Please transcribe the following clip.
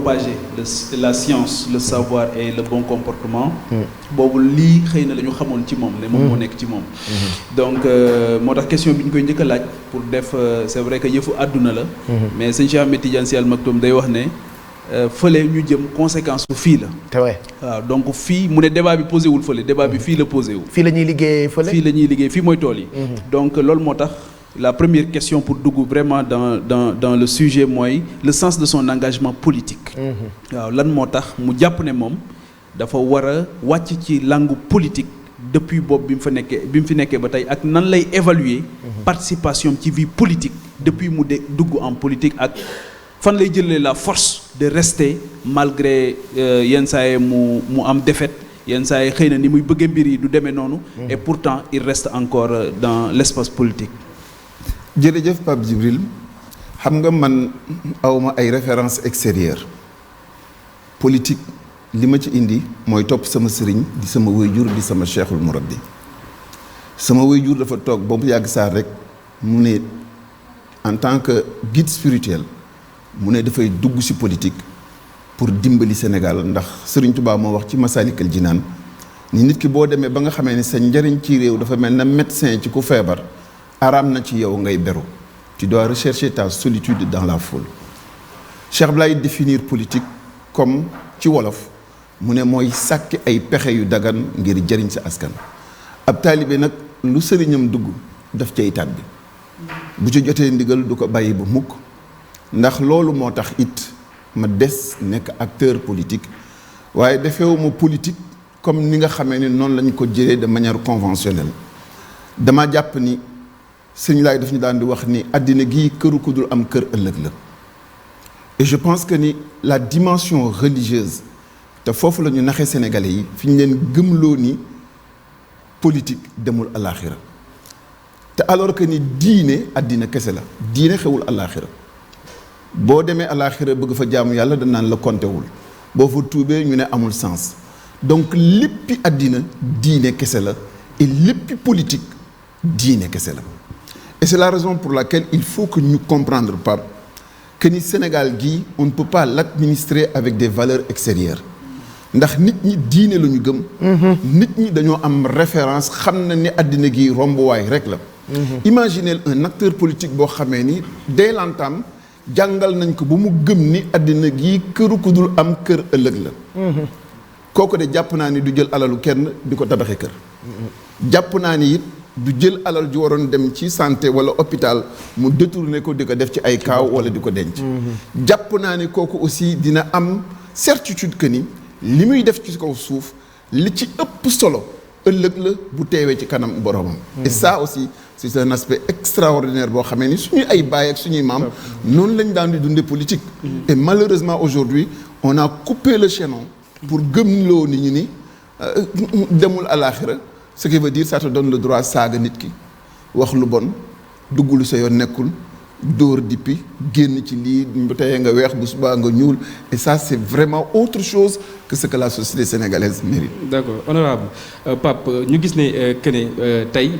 propager la science le savoir et le bon comportement boobu lii xëy na la ñu xamoon ci moom ne moom moo nekk ci moom donc moo tax question bi ñu koy njëkk a laaj pour def c'est vrai que yëfu àdduna la mais sëñ Cheikh Ahmed Tidiane Sy Al Maktoum day wax ne fële ñu jëm conséquence su fii la te waaw donc fii mu ne débat bi posé wul fële débat bi fii la posé wu fii la ñuy liggéeyee fële fii la ñuy liggéey fii mooy tool yi donc loolu moo tax la première question pour dugg vraiment dans le sujet mooy le sens de son engagement politique waaw lan moo tax mu jàpp ne moom dafa war a wàcc ci langue politique depuis boobu bi mu fi nekkee ba tey ak nan lay évaluer participation ci vie politique depuis mu dugg en politique ak fan lay jëlee la force de rester malgré yenn saa yi mu am défaite yenn saa yi xëy na ni muy bëggee mbir yi du demee noonu et pourtant il reste encore dans l'espace politique. jërëjëf Pape Djibril xam nga man awma ay références extérieures politique li ma ci indi mooy topp sama sëriñ di sama waajur di sama cheikhul murabbi sama waajur dafa toog ba mu yàgg saa rek mu ne en tant que guide spirituel mu ne dafay dugg ci politique pour dimbali Sénégal ndax Sëriñ Tuubaa moo wax ci Masaalikal Jinaan ni nit ki boo demee ba nga xamee ne sa njëriñ ci réew dafa mel na médecin ci ku feebar araam na ci yow ngay beru tu dois rechercher ta solitude dans la foule. Cheikh Blay définir politique comme ci wolof mu ne mooy sàkki ay pexe yu dagan ngir jëriñ sa askan ab taalibe nag lu sëriñam dugg daf cay tàbbi bu ci jotee ndigal du ko bàyyi ba mukk ndax loolu moo tax it ma des nekk acteur politique waaye defewuma politique comme ni nga xamee ni noonu lañ ko jëlee de manière conventionnelle dama jàpp ni sëñ laay daf ñu daan di wax ni àddina gii këru ku dul am kër ëllëg la et je pense que ni la dimension religieuse te foofu la ñu naxee sénégalais yi fi ñu leen gëmloo ni politique demul alaaxira te alors que ni diine àddina kese la diine xewul alaaxira boo demee alaaxira bëgg fa jaamu yàlla danaan la kontewul boo fa tuubee ñu ne amul sens donc léppi àddina diine kese la et léppi politique diine kese la et c'est la raison pour laquelle il faut que ñu comprendre par que ni Sénégal gii on ne peut pas l'administrer avec des valeurs extérieures ndax nit ñi diine la ñu gëm nit ñi dañoo am référence xam na ni àddina gi rombuwaay rek la imaginez un acteur politique boo xamee ni dès l'entame jàngal nañ ko ba mu gëm ni àddina gi këru ku dul am kër ëllëg la kooku de jàpp naa ni du jël alalu kenn di ko tabaxee kër jàpp naa ni it du jël alal ju waroon dem ci santé wala hôpital mu détourné ko di ko def ci ay kaaw wala di ko denc jàpp naa ni kooku aussi dina am certitude que ni li muy def ci kaw suuf li ci ëpp solo ëllëg la bu teewee ci kanam boromam et ça aussi c'est un aspect extraordinaire boo xamee ni suñuy ay baay ak suñuy maam noonu lañ daan di dundee politique et malheureusement aujourd'hui on a coupé le chaînon pour gëmloo nit ñi ni demul àlaxira ce qui veut dire ça te donne le droit saaga nit ki wax lu bon dugg lu sa yoon nekkul dóor dippi génn ci lii bu teyee nga weex bu subaa nga ñuul et ça c'est vraiment autre chose que ce que la société sénégalaise mérite. D'accord honorable Pape ñu gis ne que ne tey